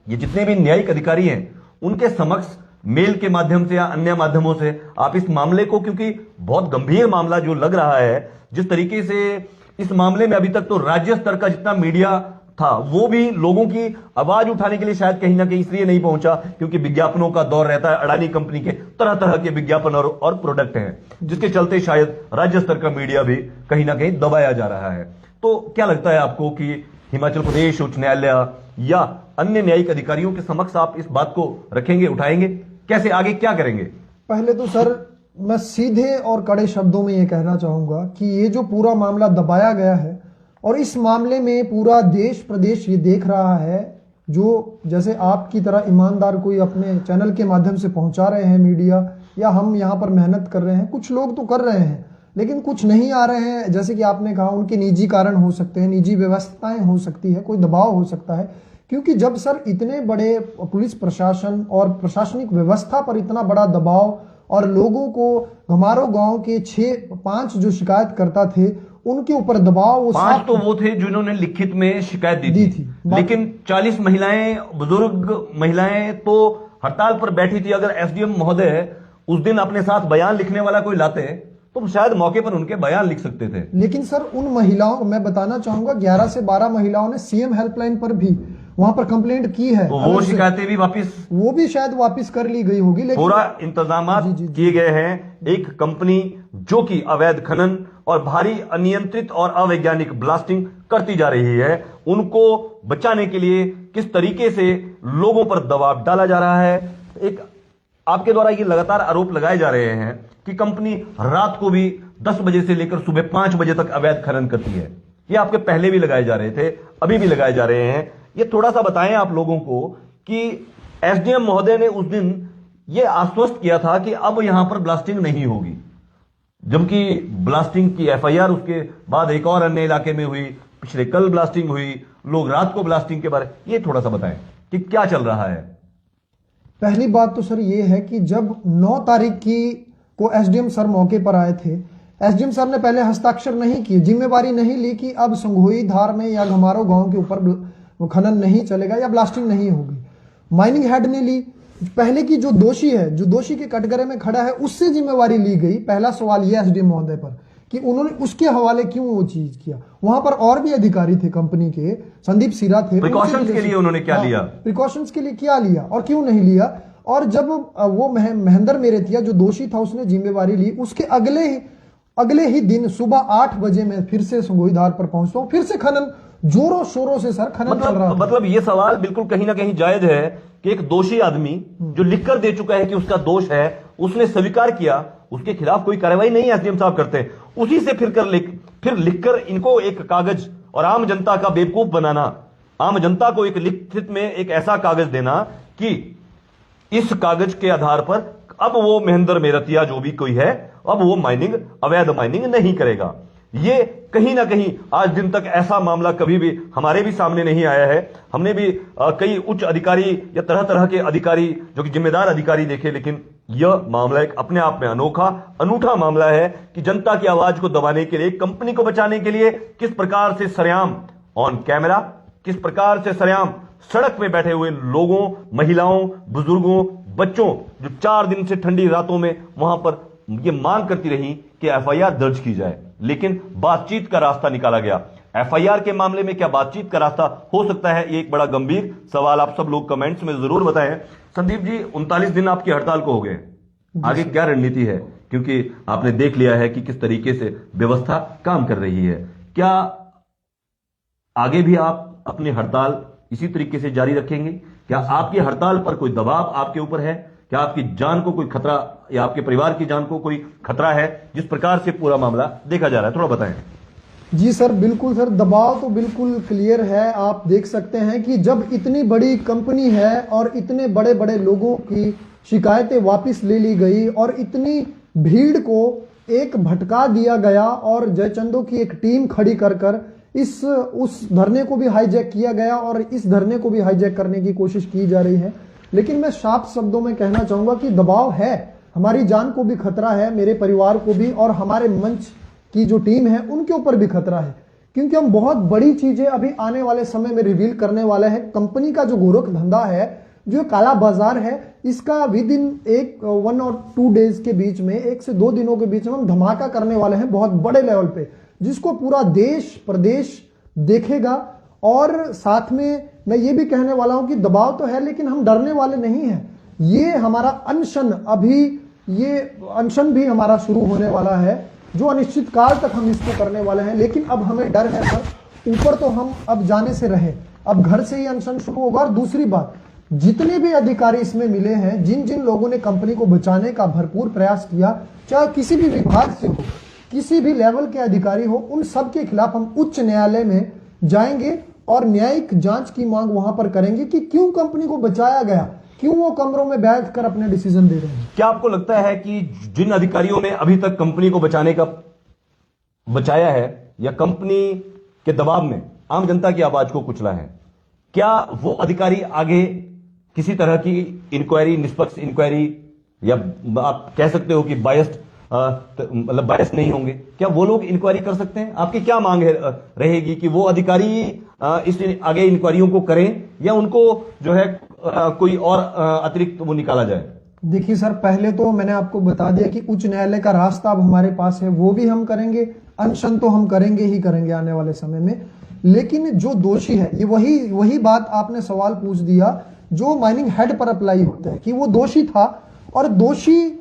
ये जितने भी न्यायिक अधिकारी हैं उनके समक्ष मेल के माध्यम से या अन्य माध्यमों से आप इस मामले को, क्योंकि बहुत गंभीर मामला जो लग रहा है, जिस तरीके से इस मामले में अभी तक तो राज्य स्तर का जितना मीडिया था वो भी लोगों की आवाज उठाने के लिए शायद कहीं ना कहीं इसलिए नहीं पहुंचा क्योंकि विज्ञापनों का दौर रहता है। अडानी कंपनी के तरह तरह के विज्ञापन और प्रोडक्ट हैं, जिसके चलते शायद राज्य स्तर का मीडिया भी कहीं ना कहीं दबाया जा रहा है। तो क्या लगता है आपको कि हिमाचल प्रदेश उच्च न्यायालय या अन्य न्यायिक अधिकारियों के समक्ष आप इस बात को रखेंगे, उठाएंगे? कैसे आगे क्या करेंगे? पहले तो सर मैं सीधे और कड़े शब्दों में ये कहना चाहूंगा कि ये जो पूरा मामला दबाया गया है और इस मामले में पूरा देश प्रदेश ये देख रहा है, जो जैसे आपकी तरह ईमानदार कोई अपने चैनल के माध्यम से पहुंचा रहे हैं मीडिया, या हम यहाँ पर मेहनत कर रहे हैं, कुछ लोग तो कर रहे हैं लेकिन कुछ नहीं आ रहे हैं। जैसे कि आपने कहा उनके निजी कारण हो सकते हैं, निजी व्यवस्थाएं हो सकती है, कोई दबाव हो सकता है, क्योंकि जब सर इतने बड़े पुलिस प्रशासन और प्रशासनिक व्यवस्था पर इतना बड़ा दबाव और लोगों को घमारो गांव के 5 जो शिकायतकर्ता थे उनके ऊपर दबाव, वो 5 तो वो थे जिन्होंने लिखित में शिकायत दी थी। लेकिन 40 महिलाएं, बुजुर्ग महिलाएं तो हड़ताल पर बैठी थी। अगर एसडीएम महोदय उस दिन अपने साथ बयान लिखने वाला कोई लाते तो शायद मौके पर उनके बयान लिख सकते थे। लेकिन सर उन महिलाओं, मैं बताना चाहूंगा 11 से 12 महिलाओं ने सीएम हेल्पलाइन पर भी वहां पर कंप्लेंट की है। तो वो शिकायतें भी वो भी शायद वापस कर ली गई होगी। लेकिन पूरा इंतजाम किए गए हैं। एक कंपनी जो कि अवैध खनन और भारी अनियंत्रित और अवैज्ञानिक ब्लास्टिंग करती जा रही है, उनको बचाने के लिए किस तरीके से लोगों पर दबाव डाला जा रहा है। एक आपके द्वारा ये लगातार आरोप लगाए जा रहे हैं कि कंपनी रात को भी 10 बजे से लेकर सुबह 5 बजे तक अवैध खनन करती है। ये आपके पहले भी लगाए जा रहे थे, अभी भी लगाए जा रहे हैं। ये थोड़ा सा बताएं आप लोगों को कि एसडीएम महोदय ने उस दिन ये आश्वस्त किया था कि अब यहां पर ब्लास्टिंग नहीं होगी, जबकि ब्लास्टिंग की एफआईआर उसके बाद एक और अन्य इलाके में हुई, पिछले कल ब्लास्टिंग हुई, लोग रात को ब्लास्टिंग के बारे, ये थोड़ा सा बताएं कि क्या चल रहा है। पहली बात तो सर ये है कि जब 9 तारीख को एसडीएम सर मौके पर आए थे, एसडीएम सर ने पहले हस्ताक्षर नहीं किए, जिम्मेवारी नहीं ली कि अब संघोई धार में या घमारो गांव के ऊपर खनन नहीं चलेगा या ब्लास्टिंग नहीं होगी। माइनिंग हेड ने ली, पहले की जो दोषी है, जो दोषी के कटघरे में खड़ा है, उससे जिम्मेवारी ली गई। पहला सवाल यह एसडीएम महोदय पर कि उन्होंने उसके हवाले क्यों वो चीज किया। वहां पर और भी अधिकारी थे कंपनी के, संदीप सीरा थे, प्रिकॉशंस के लिए उन्होंने क्या लिया, प्रिकॉशंस के लिए क्या लिया और क्यों नहीं लिया। और जब वो महेंद्र मेरेतिया जो दोषी था उसने जिम्मेवारी ली, उसके अगले ही दिन सुबह 8 बजे मैं फिर से संगोई धार पर पहुंचता हूं, फिर से खनन जोरों शोरों से सर खनन चल रहा है। मतलब ये सवाल बिल्कुल कहीं ना कहीं जायज है कि एक दोषी आदमी जो लिखकर दे चुका है कि उसका दोष है, उसने स्वीकार किया, उसके खिलाफ कोई कार्रवाई नहीं एसडीएम साहब करते, उसी से फिर लिखकर इनको एक कागज और आम जनता का बेवकूफ बनाना, आम जनता को एक लिखित में एक ऐसा कागज देना कि इस कागज के आधार पर अब वो महेंद्र मेरतिया जो भी कोई है, अब वो अवैध माइनिंग नहीं करेगा। ये कहीं ना कहीं आज दिन तक ऐसा मामला कभी भी हमारे भी सामने नहीं आया है। हमने भी कई उच्च अधिकारी या तरह तरह के अधिकारी जो कि जिम्मेदार अधिकारी देखे, लेकिन यह मामला एक अपने आप में अनूठा मामला है कि जनता की आवाज को दबाने के लिए, कंपनी को बचाने के लिए किस प्रकार से सरेआम ऑन कैमरा, किस प्रकार से सरेआम सड़क में बैठे हुए लोगों, महिलाओं, बुजुर्गों, बच्चों जो 4 दिन से ठंडी रातों में वहां पर ये मांग करती रही कि एफआईआर दर्ज की जाए, लेकिन बातचीत का रास्ता निकाला गया। एफआईआर के मामले में क्या बातचीत का रास्ता हो सकता है? ये एक बड़ा गंभीर सवाल आप सब लोग कमेंट्स में जरूर बताएं। संदीप जी, 39 दिन आपकी हड़ताल को हो गए, आगे क्या रणनीति है? क्योंकि आपने देख लिया है कि किस तरीके से व्यवस्था काम कर रही है। क्या आगे भी आप अपनी हड़ताल इसी तरीके से जारी रखेंगे? क्या आपकी हड़ताल पर कोई दबाव आपके ऊपर है? क्या आपकी जान को कोई खतरा या आपके परिवार की जान को कोई खतरा है, जिस प्रकार से पूरा मामला देखा जा रहा है? थोड़ा बताएं। जी सर, बिल्कुल सर, दबाव तो बिल्कुल क्लियर है। आप देख सकते हैं कि जब इतनी बड़ी कंपनी है और इतने बड़े बड़े लोगों की शिकायतें वापस ले ली गई और इतनी भीड़ को एक भटका दिया गया और जयचंदो की एक टीम खड़ी कर उस धरने को भी हाईजैक किया गया और इस धरने को भी हाईजैक करने की कोशिश की जा रही है। लेकिन मैं साफ शब्दों में कहना चाहूंगा कि दबाव है, हमारी जान को भी खतरा है, मेरे परिवार को भी, और हमारे मंच की जो टीम है उनके ऊपर भी खतरा है, क्योंकि हम बहुत बड़ी चीजें अभी आने वाले समय में रिवील करने वाले हैं। कंपनी का जो गोरख धंधा है, जो काला बाजार है, इसका विद इन 1 और 2 डेज के बीच में, 1 से 2 दिनों के बीच में हम धमाका करने वाले हैं बहुत बड़े लेवल पे, जिसको पूरा देश प्रदेश देखेगा। और साथ में मैं ये भी कहने वाला हूं कि दबाव तो है, लेकिन हम डरने वाले नहीं हैं। ये हमारा अनशन, अभी ये अनशन भी हमारा शुरू होने वाला है, जो अनिश्चित काल तक हम इसको करने वाले हैं। लेकिन अब हमें डर है सर, ऊपर तो हम अब जाने से रहे, अब घर से ही अनशन शुरू होगा। और दूसरी बात, जितने भी अधिकारी इसमें मिले हैं, जिन जिन लोगों ने कंपनी को बचाने का भरपूर प्रयास किया, चाहे किसी भी विभाग से हो, किसी भी लेवल के अधिकारी हो, उन सब के खिलाफ हम उच्च न्यायालय में जाएंगे और न्यायिक जांच की मांग वहां पर करेंगे कि क्यों कंपनी को बचाया गया, क्यों वो कमरों में बैठकर अपने डिसीजन दे रहे हैं। क्या आपको लगता है कि जिन अधिकारियों ने अभी तक कंपनी को बचाया है या कंपनी के दबाव में आम जनता की आवाज को कुचला है, क्या वो अधिकारी आगे किसी तरह की इंक्वायरी, निष्पक्ष इंक्वायरी, या आप कह सकते हो कि बायस्ड, मतलब बायस नहीं होंगे, क्या वो लोग इंक्वायरी कर सकते हैं? आपकी क्या मांग रहेगी कि वो अधिकारी इस आगे इंक्वायरियों को करें, या उनको जो है कोई और अतिरिक्त वो निकाला जाए? देखिए सर, पहले तो मैंने आपको बता दिया कि उच्च न्यायालय का रास्ता अब हमारे पास है, वो भी हम करेंगे। अनशन तो हम करेंगे ही करेंगे आने वाले समय में। लेकिन जो दोषी है, ये वही बात आपने सवाल पूछ दिया जो माइनिंग हेड पर अप्लाई होता है, कि वो दोषी था और दोषी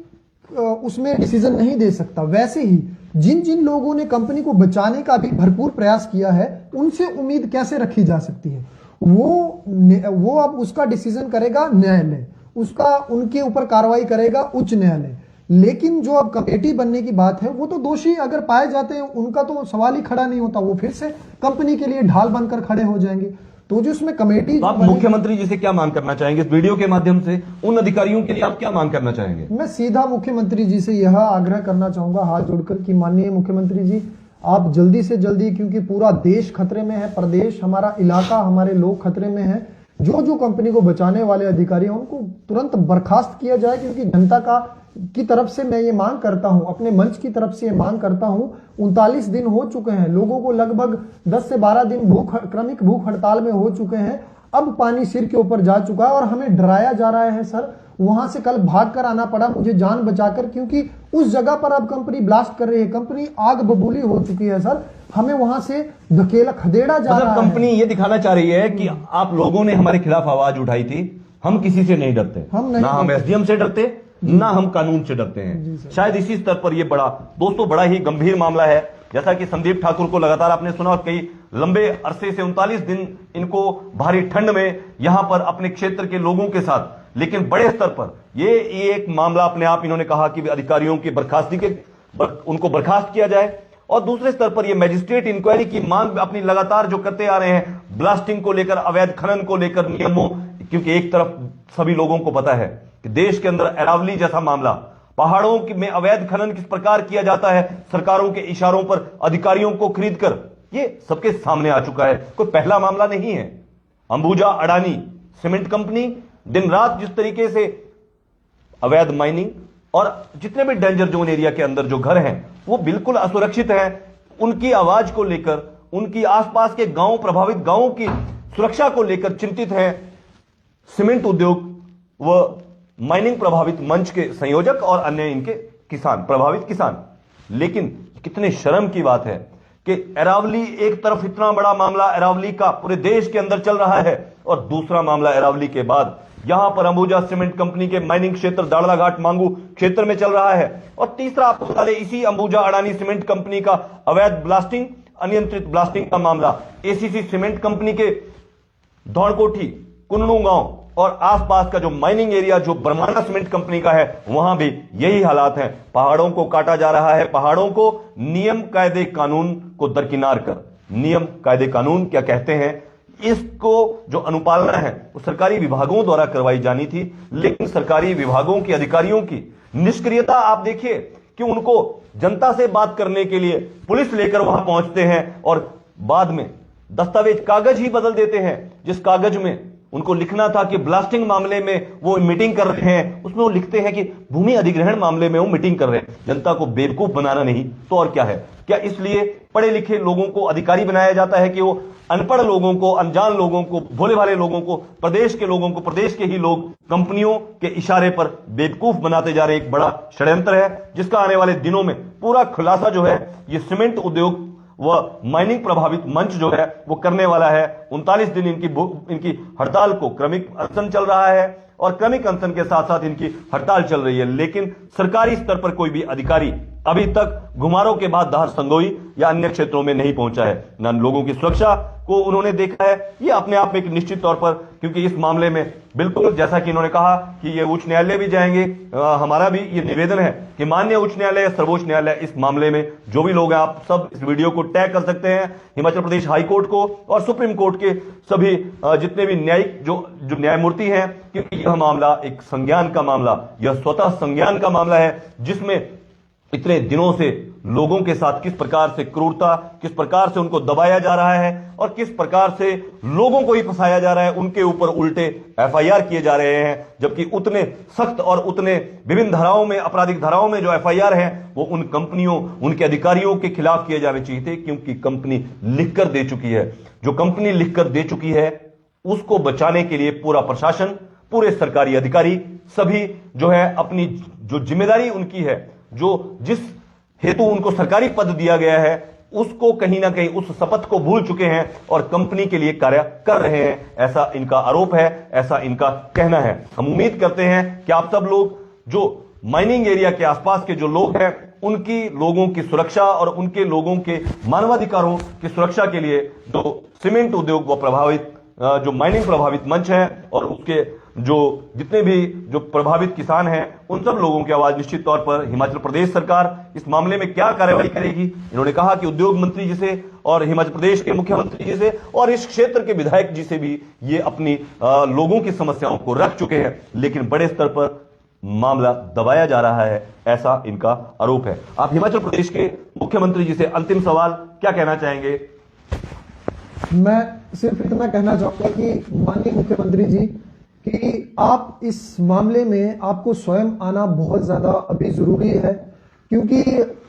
उसमें डिसीजन नहीं दे सकता। वैसे ही जिन जिन लोगों ने कंपनी को बचाने का भी भरपूर प्रयास किया है, उनसे उम्मीद कैसे रखी जा सकती है? वो अब उसका डिसीजन करेगा न्यायालय, उसका उनके ऊपर कार्रवाई करेगा उच्च न्यायालय। लेकिन जो अब कमेटी बनने की बात है, वो तो दोषी अगर पाए जाते हैं, उनका तो सवाल ही खड़ा नहीं होता, वो फिर से कंपनी के लिए ढाल बनकर खड़े हो जाएंगे। तो जो उसमें कमेटी, तो आप मुख्यमंत्री जी से क्या मांग करना चाहेंगे इस वीडियो के माध्यम से? उन अधिकारियों के लिए आप क्या मांग करना चाहेंगे? मैं सीधा मुख्यमंत्री जी से यह आग्रह करना चाहूंगा हाथ जोड़कर कि माननीय मुख्यमंत्री जी, आप जल्दी से जल्दी, क्योंकि पूरा देश खतरे में है, प्रदेश, हमारा इलाका, हमारे लोग खतरे में है, जो कंपनी को बचाने वाले अधिकारी हैं उनको तुरंत बर्खास्त किया जाए। क्योंकि जनता की तरफ से मैं ये मांग करता हूं, अपने मंच की तरफ से ये मांग करता हूं। 39 दिन हो चुके हैं, लोगों को लगभग 10 से 12 दिन क्रमिक भूख हड़ताल में हो चुके हैं। अब पानी सिर के ऊपर जा चुका है और हमें डराया जा रहा है सर। वहां से कल भागकर आना पड़ा मुझे जान बचाकर, क्योंकि उस जगह पर अब कंपनी ब्लास्ट कर रही है, कंपनी आग बबूली हो चुकी है सर। हमें वहां से धकेला खदेड़ा जा रहा है। कंपनी ये दिखाना चाह रही है कि आप लोगों ने हमारे खिलाफ आवाज उठाई थी, हम किसी से नहीं डरते, ना हम एसडीएम से डरते, ना हम कानून से डरते हैं। शायद इसी स्तर पर यह बड़ा ही गंभीर मामला है। जैसा कि संदीप ठाकुर को लगातार आपने सुना, और कई लंबे अरसे से 39 दिन इनको भारी ठंड में यहां पर अपने क्षेत्र के लोगों के साथ, लेकिन बड़े स्तर पर ये एक मामला अपने आप, इन्होंने कहा कि अधिकारियों की बर्खास्तगी उनको बर्खास्त किया जाए। और दूसरे स्तर पर ये मैजिस्ट्रेट इंक्वायरी की मांग अपनी लगातार जो करते आ रहे हैं, ब्लास्टिंग को लेकर, अवैध खनन को लेकर नियमों, क्योंकि एक तरफ सभी लोगों को पता है कि देश के अंदर अरावली जैसा मामला, पहाड़ों में अवैध खनन किस प्रकार किया जाता है सरकारों के इशारों पर, अधिकारियों को खरीदकर, ये सबके सामने आ चुका है। कोई पहला मामला नहीं है। अंबुजा अडानी सीमेंट कंपनी दिन रात जिस तरीके से अवैध माइनिंग और जितने भी डेंजर जोन एरिया के अंदर जो घर हैं वो बिल्कुल असुरक्षित हैं, उनकी आवाज को लेकर, उनकी आसपास के गांव, प्रभावित गांवों की सुरक्षा को लेकर चिंतित हैं सीमेंट उद्योग व माइनिंग प्रभावित मंच के संयोजक और अन्य इनके किसान, प्रभावित किसान। लेकिन कितने शर्म की बात है कि अरावली, एक तरफ इतना बड़ा मामला अरावली का पूरे देश के अंदर चल रहा है, और दूसरा मामला अरावली के बाद यहां पर अंबुजा सीमेंट कंपनी के माइनिंग क्षेत्र दाड़ला घाट मांगू क्षेत्र में चल रहा है, और तीसरा आपको बता दें इसी अंबुजा अडानी सीमेंट कंपनी का अवैध ब्लास्टिंग, अनियंत्रित ब्लास्टिंग का मामला एसीसी सीमेंट कंपनी के धौड़कोठी, कुन्नू गांव और आसपास का जो माइनिंग एरिया जो बरमाना सीमेंट कंपनी का है, वहां भी यही हालात हैं। पहाड़ों को काटा जा रहा है, पहाड़ों को नियम कायदे कानून को दरकिनार कर। नियम कायदे कानून क्या कहते हैं, इसको जो अनुपालना है वो सरकारी विभागों द्वारा करवाई जानी थी, लेकिन सरकारी विभागों के अधिकारियों की निष्क्रियता आप देखिए कि उनको जनता से बात करने के लिए पुलिस लेकर वहां पहुंचते हैं और बाद में दस्तावेज, कागज ही बदल देते हैं, जिस कागज में उनको लिखना था कि ब्लास्टिंग मामले में वो मीटिंग कर रहे हैं, उसमें वो लिखते हैं कि भूमि अधिग्रहण मामले में वो मीटिंग कर रहे हैं। जनता को बेवकूफ बनाना नहीं तो और क्या है? क्या इसलिए पढ़े लिखे लोगों को अधिकारी बनाया जाता है कि वो अनपढ़ लोगों को, अनजान लोगों को, भोले भाले लोगों को, प्रदेश के लोगों को, प्रदेश के ही लोग कंपनियों के इशारे पर बेवकूफ बनाते जा रहे हैं? एक बड़ा षड्यंत्र है जिसका आने वाले दिनों में पूरा खुलासा जो है ये सीमेंट उद्योग वह माइनिंग प्रभावित मंच जो है वो करने वाला है। 39 दिन इनकी हड़ताल को क्रमिक अनशन चल रहा है और क्रमिक अनशन के साथ साथ इनकी हड़ताल चल रही है, लेकिन सरकारी स्तर पर कोई भी अधिकारी अभी तक घुमारों के बाद दाहर संगोई या अन्य क्षेत्रों में नहीं पहुंचा है। न लोगों की सुरक्षा को उन्होंने देखा है। ये अपने आप में एक निश्चित तौर पर, क्योंकि इस मामले में बिल्कुल जैसा कि इन्होंने कहा कि ये उच्च न्यायालय भी जाएंगे, हमारा भी ये निवेदन है कि माननीय उच्च न्यायालय या सर्वोच्च न्यायालय इस मामले में जो भी लोग हैं, आप सब इस वीडियो को टैग कर सकते हैं हिमाचल प्रदेश हाई कोर्ट को और सुप्रीम कोर्ट के सभी जितने भी न्यायिक जो न्यायमूर्ति हैं, क्योंकि यह मामला एक संज्ञान का मामला, यह स्वतः संज्ञान का मामला है जिसमें इतने दिनों से लोगों के साथ किस प्रकार से क्रूरता, किस प्रकार से उनको दबाया जा रहा है और किस प्रकार से लोगों को ही फंसाया जा रहा है, उनके ऊपर उल्टे एफआईआर किए जा रहे हैं, जबकि उतने सख्त और उतने विभिन्न धाराओं में, आपराधिक धाराओं में जो एफआईआर है वो उन कंपनियों, उनके अधिकारियों के खिलाफ किए जाने चाहिए थे, क्योंकि कंपनी लिखकर दे चुकी है। जो कंपनी लिखकर दे चुकी है उसको बचाने के लिए पूरा प्रशासन, पूरे सरकारी अधिकारी सभी जो है अपनी जो जिम्मेदारी उनकी है, जो जिस हेतु उनको सरकारी पद दिया गया है, उसको कहीं ना कहीं उस शपथ को भूल चुके हैं और कंपनी के लिए कार्य कर रहे हैं, ऐसा इनका आरोप है, ऐसा इनका कहना है। हम उम्मीद करते हैं कि आप सब लोग जो माइनिंग एरिया के आसपास के जो लोग हैं उनकी, लोगों की सुरक्षा और उनके लोगों के मानवाधिकारों की सुरक्षा के लिए जो सीमेंट उद्योग व प्रभावित जो माइनिंग प्रभावित मंच है और उसके जो जितने भी जो प्रभावित किसान हैं उन सब लोगों की आवाज निश्चित तौर पर हिमाचल प्रदेश सरकार इस मामले में क्या कार्रवाई करेगी। इन्होंने कहा कि उद्योग मंत्री जी से और हिमाचल प्रदेश के मुख्यमंत्री जी से और इस क्षेत्र के विधायक जी से भी ये अपनी लोगों की समस्याओं को रख चुके हैं, लेकिन बड़े स्तर पर मामला दबाया जा रहा है, ऐसा इनका आरोप है। आप हिमाचल प्रदेश के मुख्यमंत्री जी से अंतिम सवाल क्या कहना चाहेंगे? मैं सिर्फ इतना कहना चाहूंगा कि माननीय मुख्यमंत्री जी कि आप इस मामले में आपको स्वयं आना बहुत ज्यादा अभी जरूरी है, क्योंकि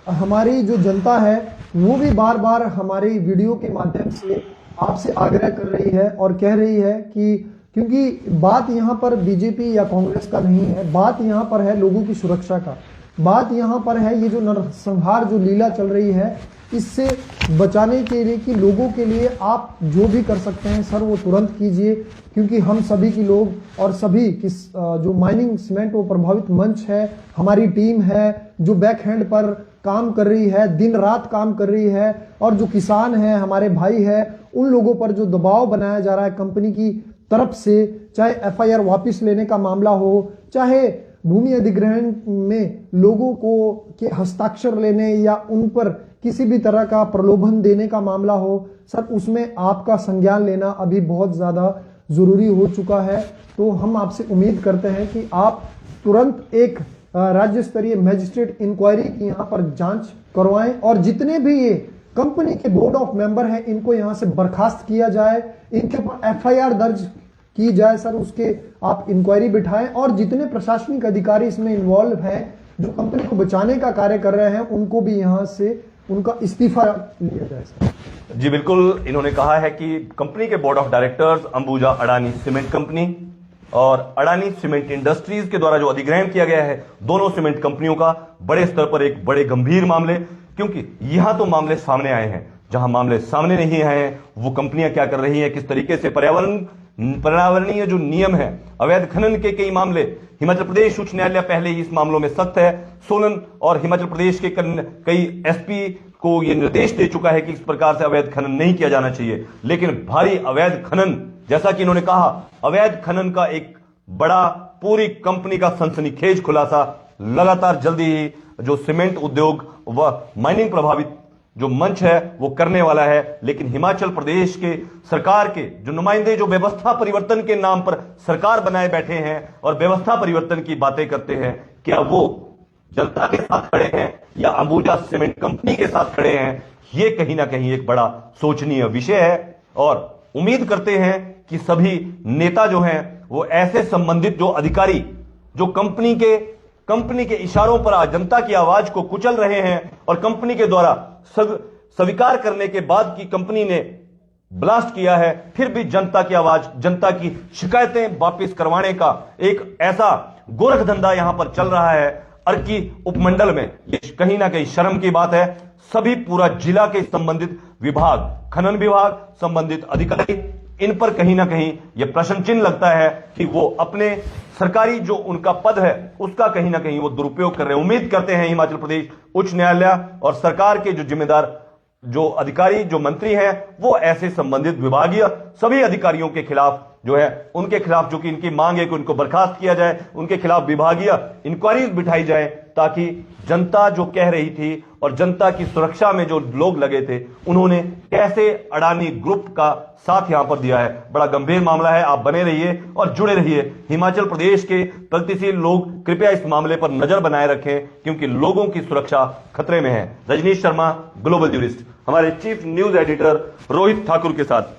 हमारी जो जनता है वो भी बार बार हमारी वीडियो के माध्यम से आपसे आग्रह कर रही है और कह रही है कि, क्योंकि बात यहाँ पर बीजेपी या कांग्रेस का नहीं है, बात यहाँ पर है लोगों की सुरक्षा का, बात यहाँ पर है ये जो नरसंहार जो लीला चल रही है इससे बचाने के लिए कि लोगों के लिए आप जो भी कर सकते हैं सर वो तुरंत कीजिए, क्योंकि हम सभी की लोग और सभी जो माइनिंग सीमेंट वो प्रभावित मंच है, हमारी टीम है जो बैक हैंड पर काम कर रही है, दिन रात काम कर रही है, और जो किसान है, हमारे भाई है, उन लोगों पर जो दबाव बनाया जा रहा है कंपनी की तरफ से, चाहे एफआईआर वापस लेने का मामला हो, चाहे भूमि अधिग्रहण में लोगों को के हस्ताक्षर लेने या उन पर किसी भी तरह का प्रलोभन देने का मामला हो, सर उसमें आपका संज्ञान लेना अभी बहुत ज्यादा जरूरी हो चुका है। तो हम आपसे उम्मीद करते हैं कि आप तुरंत एक राज्य स्तरीय मैजिस्ट्रेट इंक्वायरी की यहाँ पर जांच करवाएं और जितने भी ये कंपनी के बोर्ड ऑफ मेंबर हैं इनको यहाँ से बर्खास्त किया जाए, इनके ऊपर एफआईआर दर्ज की जाए सर, उसके आप इंक्वायरी बिठाएं और जितने प्रशासनिक अधिकारी इसमें इन्वॉल्व हैं जो कंपनी को बचाने का कार्य कर रहे हैं उनको भी यहाँ से उनका इस्तीफा लिया जाए सर। जी बिल्कुल, इन्होंने कहा है कि कंपनी के board of directors Ambuja Adani cement company और अडानी सीमेंट इंडस्ट्रीज के द्वारा जो अधिग्रहण किया गया है दोनों सीमेंट कंपनियों का बड़े स्तर पर एक बड़े गंभीर मामले, क्योंकि यहां तो मामले सामने आए हैं, जहां मामले सामने नहीं आए हैं वो कंपनियां क्या कर रही हैं, किस तरीके से पर्यावरणीय जो नियम है, अवैध खनन के कई मामले, हिमाचल प्रदेश उच्च न्यायालय पहले ही इस मामलों में सख्त है, सोलन और हिमाचल प्रदेश के कई एसपी को यह निर्देश दे चुका है कि इस प्रकार से अवैध खनन नहीं किया जाना चाहिए, लेकिन भारी अवैध खनन, जैसा कि इन्होंने कहा, अवैध खनन का एक बड़ा पूरी कंपनी का सनसनीखेज खुलासा लगातार जल्दी ही जो सीमेंट उद्योग व माइनिंग प्रभावित जो मंच है वो करने वाला है। लेकिन हिमाचल प्रदेश के सरकार के जो नुमाइंदे जो व्यवस्था परिवर्तन के नाम पर सरकार बनाए बैठे हैं और व्यवस्था परिवर्तन की बातें करते हैं, क्या वो जनता के साथ खड़े हैं या अंबुजा सीमेंट कंपनी के साथ खड़े हैं? ये कहीं ना कहीं एक बड़ा सोचनीय विषय है और उम्मीद करते हैं कि सभी नेता जो हैं वो ऐसे संबंधित जो अधिकारी जो कंपनी के इशारों पर आज जनता की आवाज को कुचल रहे हैं और कंपनी के द्वारा स्वीकार करने के बाद की कंपनी ने ब्लास्ट किया है, फिर भी जनता की आवाज, जनता की शिकायतें वापस करवाने का एक ऐसा गोरख धंधा यहां पर चल रहा है अर्की उपमंडल में। ये कहीं ना कहीं शर्म की बात है। सभी पूरा जिला के संबंधित विभाग, खनन विभाग, संबंधित अधिकारी, इन पर कहीं ना कहीं यह प्रश्न चिन्ह लगता है कि वो अपने सरकारी जो उनका पद है उसका कहीं ना कहीं वो दुरुपयोग कर रहे हैं। उम्मीद करते हैं हिमाचल प्रदेश उच्च न्यायालय और सरकार के जो जिम्मेदार जो अधिकारी, जो मंत्री हैं, वो ऐसे संबंधित विभागीय सभी अधिकारियों के खिलाफ जो है उनके खिलाफ जो कि इनकी मांग है कि उनको बर्खास्त किया जाए, उनके खिलाफ विभागीय इंक्वायरीज बिठाई जाए ताकि जनता जो कह रही थी और जनता की सुरक्षा में जो लोग लगे थे उन्होंने कैसे अडानी ग्रुप का साथ यहां पर दिया है। बड़ा गंभीर मामला है। आप बने रहिए और जुड़े रहिए। हिमाचल प्रदेश के प्रगतिशील लोग कृपया इस मामले पर नजर बनाए रखें क्योंकि लोगों की सुरक्षा खतरे में है। रजनीश शर्मा, ग्लोबल ज्यूरिस्ट, हमारे chief news editor Rohit Thakur के साथ।